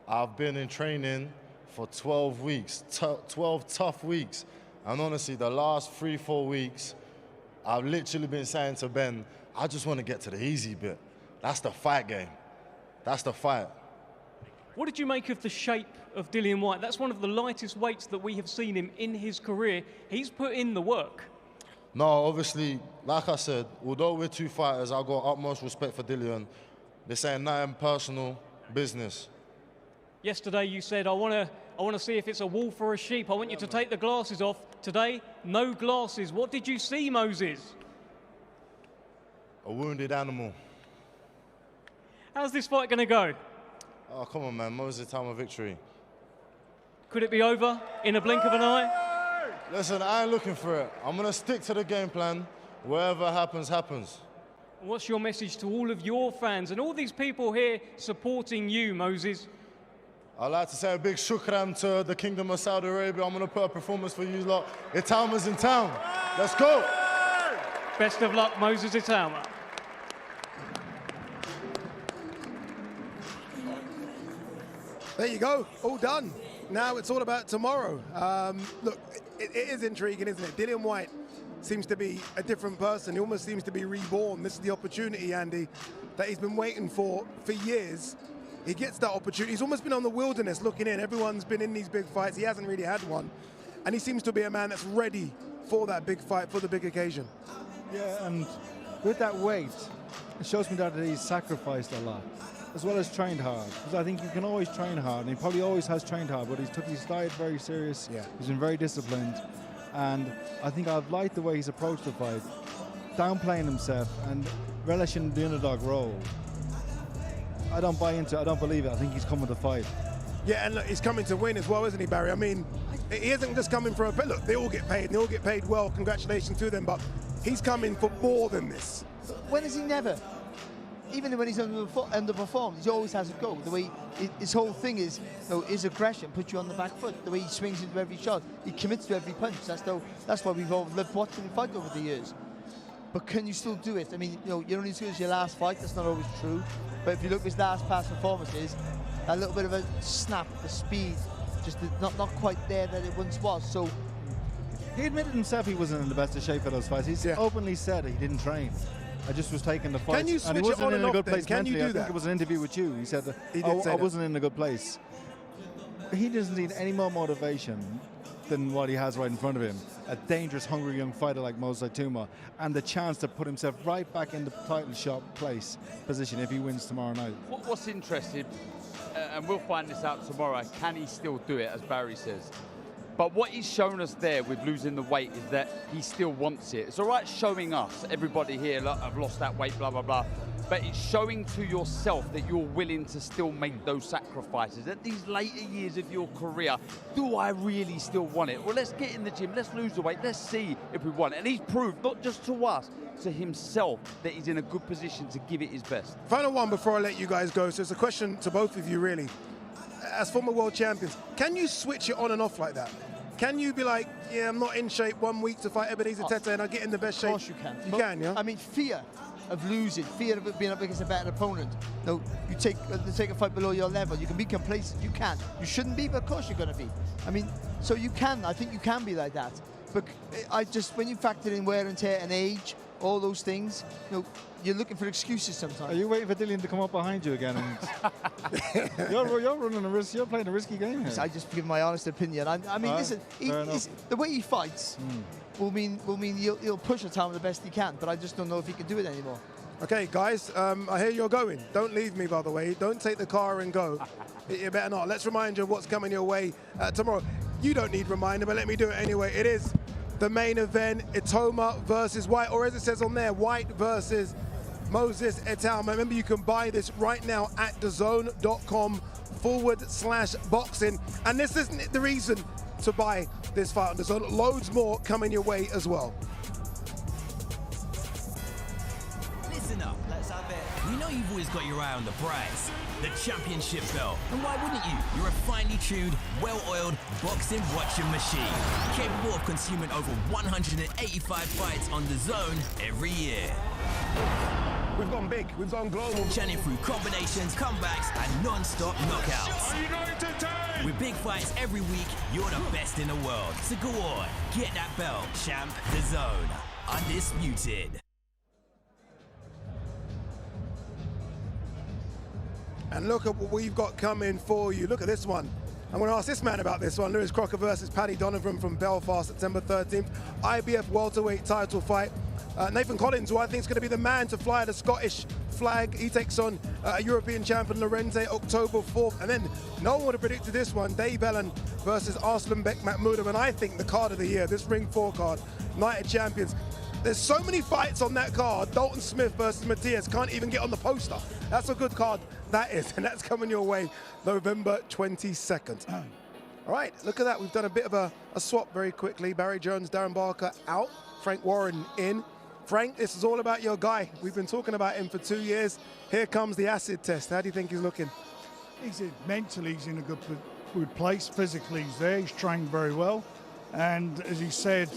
I've been in training for 12 weeks, 12 tough weeks. And honestly, the last 3-4 weeks, I've literally been saying to Ben, I just want to get to the easy bit. That's the fight game. That's the fight. What did you make of the shape of Dillian Whyte? That's one of the lightest weights that we have seen him in his career. He's put in the work. No, obviously, like I said, although we're two fighters, I've got utmost respect for Dillian. This ain't nothing personal, business. Yesterday you said, I want to see if it's a wolf or a sheep. I want you to take the glasses off. Today, no glasses. What did you see, Moses? A wounded animal. How's this fight going to go? Oh, come on, man. Moses Itauma victory. Could it be over in a blink of an eye? Listen, I ain't looking for it. I'm going to stick to the game plan. Whatever happens, happens. What's your message to all of your fans and all these people here supporting you, Moses? I'd like to say a big shukran to the Kingdom of Saudi Arabia. I'm going to put a performance for you lot. Itauma's in town. Let's go. Best of luck, Moses Itauma. There you go, all done. Now it's all about tomorrow. Look, it is intriguing, isn't it? Dillian Whyte seems to be a different person. He almost seems to be reborn. This is the opportunity, Andy, that he's been waiting for years. He gets that opportunity. He's almost been on the wilderness looking in. Everyone's been in these big fights. He hasn't really had one. And he seems to be a man that's ready for that big fight, for the big occasion. Yeah, and with that weight, it shows me that he's sacrificed a lot, as well as trained hard. Because I think you can always train hard, and he probably always has trained hard, but he's took his diet very serious. Yeah. He's been very disciplined, and I think I've liked the way he's approached the fight, downplaying himself and relishing the underdog role. I don't buy into it. I don't believe it. I think he's coming to fight. Yeah, and look, he's coming to win as well, isn't he, Barry? I mean, he isn't just coming for a pay. Look, they all get paid, and they all get paid well. Congratulations to them, but he's coming for more than this. When has he never? Even when he's underperformed, he always has a go. The way his whole thing is, his aggression puts you on the back foot. The way he swings into every shot, he commits to every punch. That's why we've all loved watching him fight over the years. But can you still do it? I mean, you're only as good as your last fight. That's not always true. But if you look at his last past performances, a little bit of a snap, the speed, just not quite there that it once was. So he admitted himself he wasn't in the best of shape for those fights. He's openly said he didn't train. I just was taking the fight. Can you switch and he wasn't it on in and a good off place then? Can you mentally. do I think that? it was an interview with you. He said that He did say I that. wasn't in a good place. He doesn't need any more motivation than what he has right in front of him. A dangerous, hungry young fighter like Moses Itauma, and the chance to put himself right back in the title shot position if he wins tomorrow night. What's interesting, and we'll find this out tomorrow, can he still do it, as Barry says? But what he's shown us there with losing the weight is that he still wants it. It's all right showing us, everybody here, look, I've lost that weight, blah, blah, blah. But it's showing to yourself that you're willing to still make those sacrifices. At these later years of your career, do I really still want it? Well, let's get in the gym, let's lose the weight, let's see if we want it. And he's proved, not just to us, to himself, that he's in a good position to give it his best. Final one before I let you guys go. So it's a question to both of you, really. As former world champions, can you switch it on and off like that? Can you be like, yeah, I'm not in shape 1 week to fight Ebenezer Tete and I get in the best shape? Of course you can. You can, yeah? I mean, fear of losing, fear of it being up against a better opponent. You take a fight below your level. You can be complacent. You can. You shouldn't be, but of course you're going to be. I mean, so you can. I think you can be like that. But when you factor in wear and tear and age, all those things, you're looking for excuses sometimes. Are you waiting for Dillian to come up behind you again? And you're running a risk. You're playing a risky game here. I just give my honest opinion. I mean, listen, the way he fights will mean he'll push Itauma the best he can. But I just don't know if he can do it anymore. Okay, guys, I hear you're going. Don't leave me, by the way. Don't take the car and go. You better not. Let's remind you of what's coming your way tomorrow. You don't need reminder, but let me do it anyway. It is the main event, Itauma versus Whyte, or as it says on there, Whyte versus Moses Itauma. Remember, you can buy this right now at DAZN.com/boxing. And this isn't the reason to buy this fight on DAZN. Loads more coming your way as well. Listen up, let's have it. We know you've always got your eye on the prize, the championship belt. And why wouldn't you? You're a finely tuned, well-oiled boxing watching machine, capable of consuming over 185 fights on DAZN every year. We've gone big, we've gone global. Churning through combinations, comebacks, and non-stop knockouts. Are you going to take? With big fights every week, you're the best in the world. So go on, get that belt, champ. DAZN, undisputed. And look at what we've got coming for you. Look at this one. I'm going to ask this man about this one. Lewis Crocker versus Paddy Donovan from Belfast, September 13th. IBF welterweight title fight. Nathan Collins, who I think is going to be the man to fly the Scottish flag. He takes on a European champion, Lorente, October 4th. And then no one would have predicted this one. Dave Ellen versus Arslanbek Makhmudov. And I think the card of the year, this Ring 4 card, United Champions. There's so many fights on that card. Dalton Smith versus Matthias can't even get on the poster. That's a good card, that is. And that's coming your way November 22nd. All right, look at that. We've done a bit of a swap very quickly. Barry Jones, Darren Barker out. Frank Warren in. Frank, this is all about your guy. We've been talking about him for 2 years. Here comes the acid test. How do you think he's looking? Mentally, he's in a good place. Physically, he's there. He's trained very well. And as he said,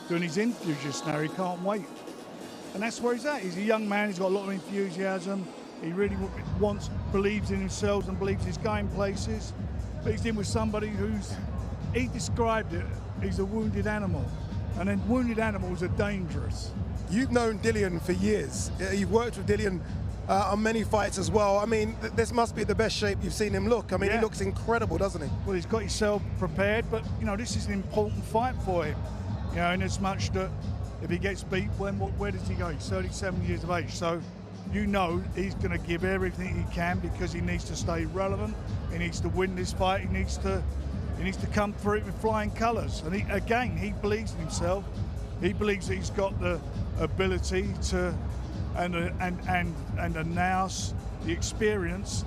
doing his interviews just now, he can't wait. And that's where he's at. He's a young man. He's got a lot of enthusiasm. He really believes in himself and believes he's going places. But he's in with somebody he described it, he's a wounded animal. And then wounded animals are dangerous. You've known Dillian for years. You've worked with Dillian on many fights as well. I mean, this must be the best shape you've seen him look. I mean, He looks incredible, doesn't he? Well, he's got himself prepared, but, this is an important fight for him. In as much that if he gets beat, where does he go? He's 37 years of age. So, he's going to give everything he can because he needs to stay relevant. He needs to win this fight. He needs to come through it with flying colours. And he believes in himself. He believes that he's got the ability to and the nous, the experience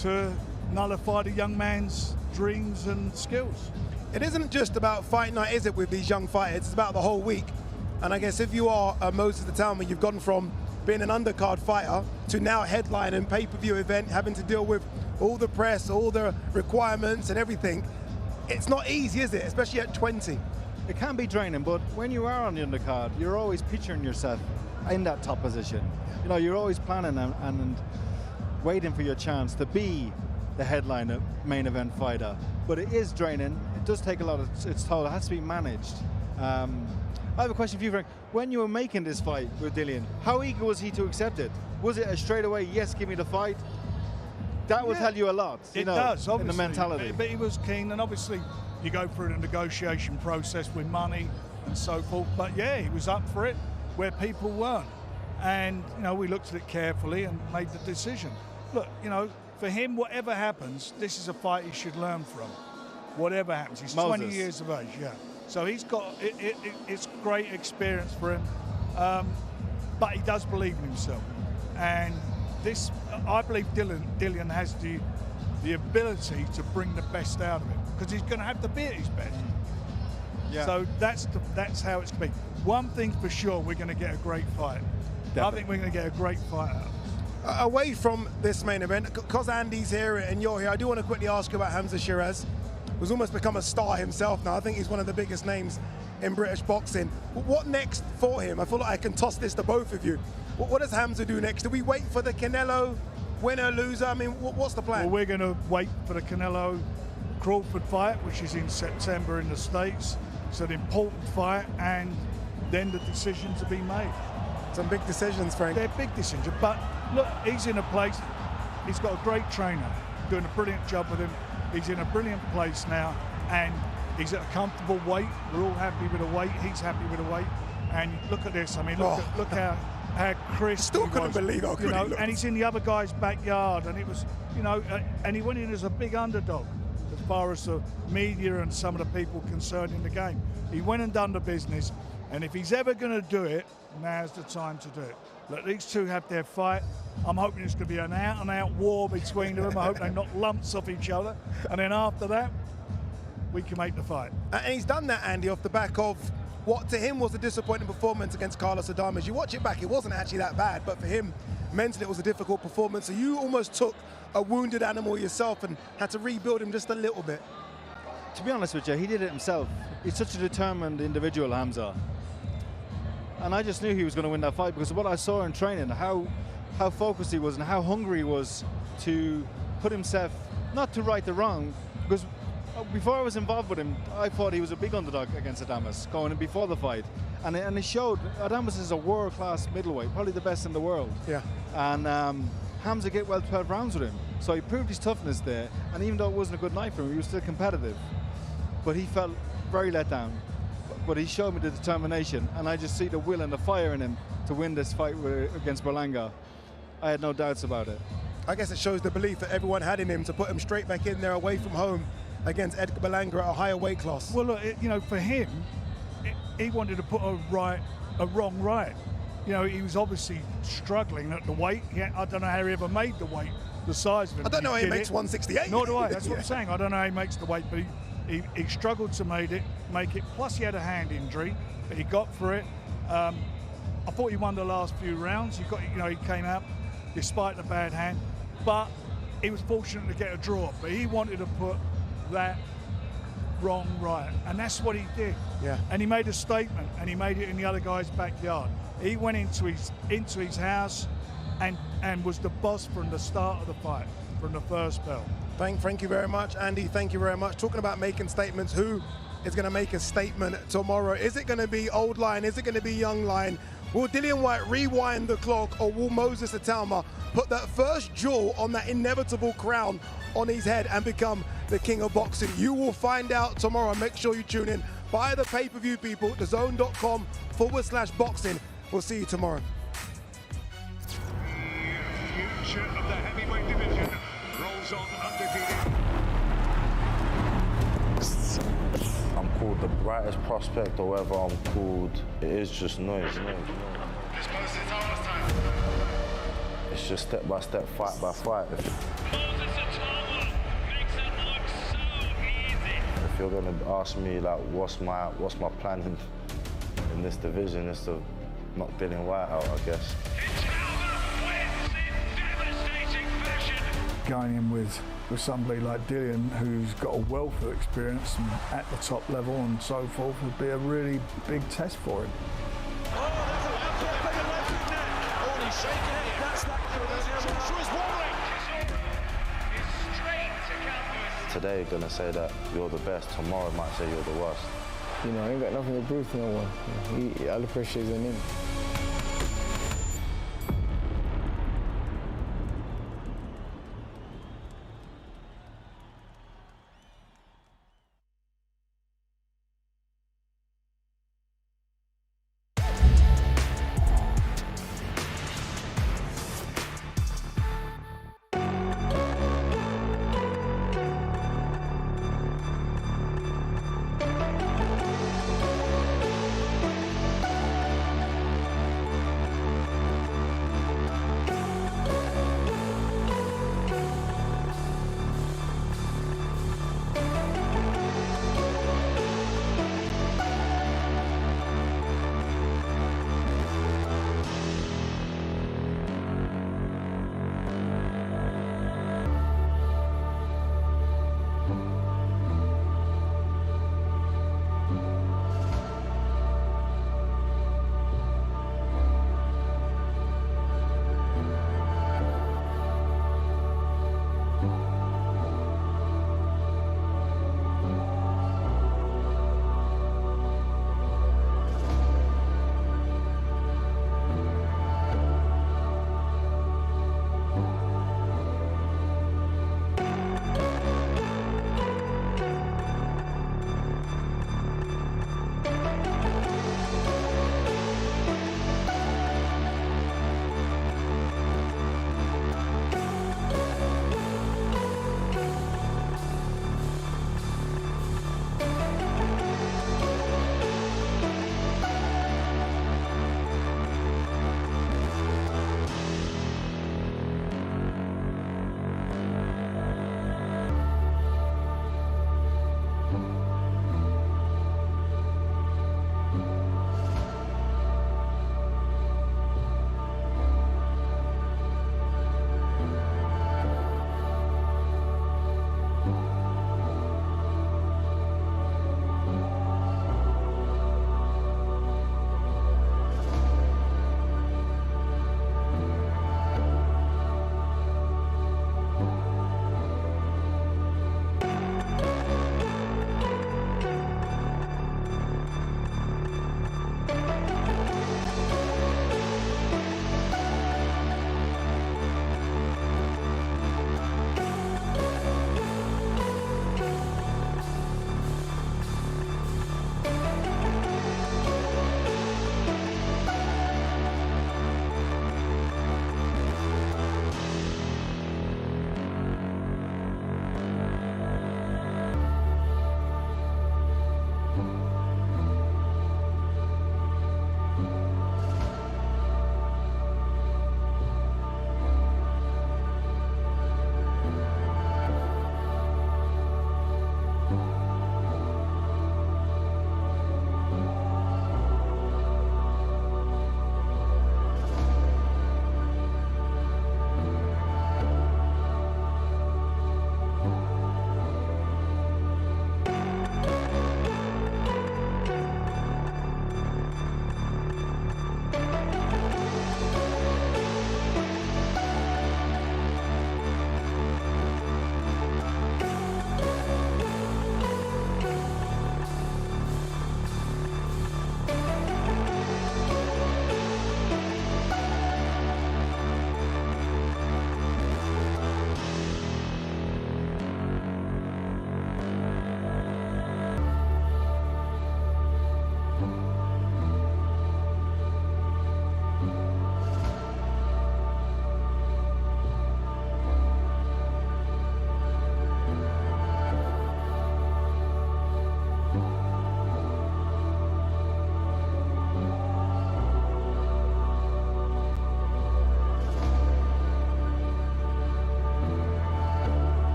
to nullify the young man's dreams and skills. It isn't just about fight night, is it, with these young fighters? It's about the whole week. And I guess if you are Moses Itauma, you've gone from being an undercard fighter to now headline and pay-per-view event, having to deal with all the press, all the requirements and everything. It's not easy, is it? Especially at 20. It can be draining, but when you are on the undercard, you're always picturing yourself in that top position. You're always planning and waiting for your chance to be the headliner main event fighter. But it is draining. It does take a lot of its toll. It has to be managed. I have a question for you, Frank. When you were making this fight with Dillian, how eager was he to accept it? Was it a straight away, yes, give me the fight? That will tell you a lot, It does, obviously. in the mentality. But he was keen, and obviously you go through the negotiation process with money and so forth. But yeah, he was up for it where people weren't. And, we looked at it carefully and made the decision. Look, for him, whatever happens, this is a fight he should learn from. Whatever happens. He's Moses. 20 years of age, yeah. So he's got, it's great experience for him. But he does believe in himself. And I believe Dillian has the ability to bring the best out of him because he's going to have to be at his best. Yeah. So that's how it's going to be. One thing for sure, we're going to get a great fight. Definitely. I think we're going to get a great fight out of it. Away from this main event, because Andy's here and you're here, I do want to quickly ask you about Hamza Shiraz, who's almost become a star himself now. I think he's one of the biggest names in British boxing. What next for him? I feel like I can toss this to both of you. What does Hamza do next? Do we wait for the Canelo winner, loser? I mean, what's the plan? Well, we're going to wait for the Canelo Crawford fight, which is in September in the States. It's an important fight, and then the decisions will be made. Some big decisions, Frank. They're big decisions, but look, he's in a place, he's got a great trainer, doing a brilliant job with him. He's in a brilliant place now, and he's at a comfortable weight. We're all happy with the weight. He's happy with the weight. And look at this. I mean, look how crisp Still he couldn't was, believe how good he looked. and he's in the other guy's backyard, and it was, and he went in as a big underdog as far as the media and some of the people concerned in the game. He went and done the business, and if he's ever going to do it, now's the time to do it. Let these two have their fight. I'm hoping it's going to be an out-and-out war between them. I hope they knock lumps off each other, and then after that, we can make the fight. And he's done that, Andy, off the back of what to him was a disappointing performance against Carlos Adames. As you watch it back, it wasn't actually that bad, but for him, mentally it was a difficult performance. So you almost took a wounded animal yourself and had to rebuild him just a little bit. To be honest with you, he did it himself. He's such a determined individual, Hamza. And I just knew he was going to win that fight because of what I saw in training, how focused he was and how hungry he was to put himself, not to right the wrong, because before I was involved with him, I thought he was a big underdog against Adames going in before the fight. And it showed. Adames is a world-class middleweight, probably the best in the world. Yeah. And Hamza get well 12 rounds with him. So he proved his toughness there. And even though it wasn't a good night for him, he was still competitive. But he felt very let down. But he showed me the determination. And I just see the will and the fire in him to win this fight against Berlanga. I had no doubts about it. I guess it shows the belief that everyone had in him to put him straight back in there away from home against Edgar Berlanga at a higher weight class. Well, look, for him, he wanted to put a wrong right. He was obviously struggling at the weight. I don't know how he ever made the weight, the size of him. I don't know how he makes 168. Nor do I. That's what I'm saying. I don't know how he makes the weight, but he struggled to make it. Plus, he had a hand injury, but he got through it. I thought he won the last few rounds. He came out despite the bad hand, but he was fortunate to get a draw. But he wanted to put that wrong right, and that's what he did. Yeah. And he made a statement, and he made it in the other guy's backyard. He went into his house and was the boss from the start of the fight, from the first bell. Thank you very much, Andy. Thank you very much. Talking about making statements, who is going to make a statement tomorrow? Is it going to be old line? Is it going to be young line? Will Dillian Whyte rewind the clock, or will Moses Itauma put that first jewel on that inevitable crown on his head and become the king of boxing? You will find out tomorrow. Make sure you tune in. Buy the pay-per-view, people. DAZN.com/boxing. We'll see you tomorrow. Future of the heavyweight division rolls on undefeated. I'm called the brightest prospect, or whatever I'm called. It is just noise. It's just step by step, fight by fight. If you're gonna ask me like what's my plan in this division, is to knock Dillian Whyte out, I guess. Going in with somebody like Dillian, who's got a wealth of experience and at the top level and so forth, would be a really big test for him. Today gonna say that you're the best, tomorrow might say you're the worst. I ain't got nothing to prove to no one. All the pressure is on him.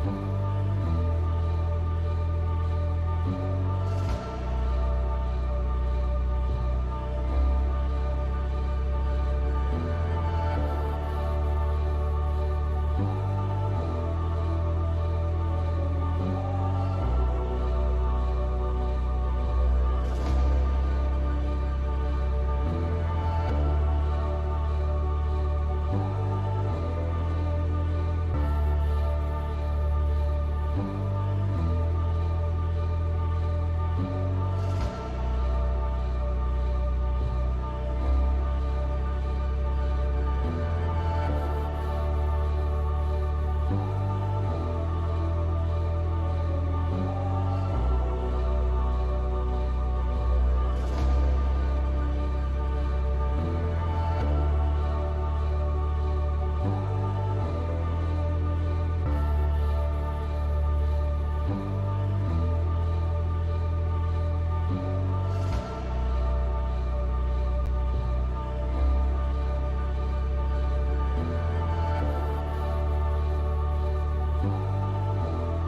everything.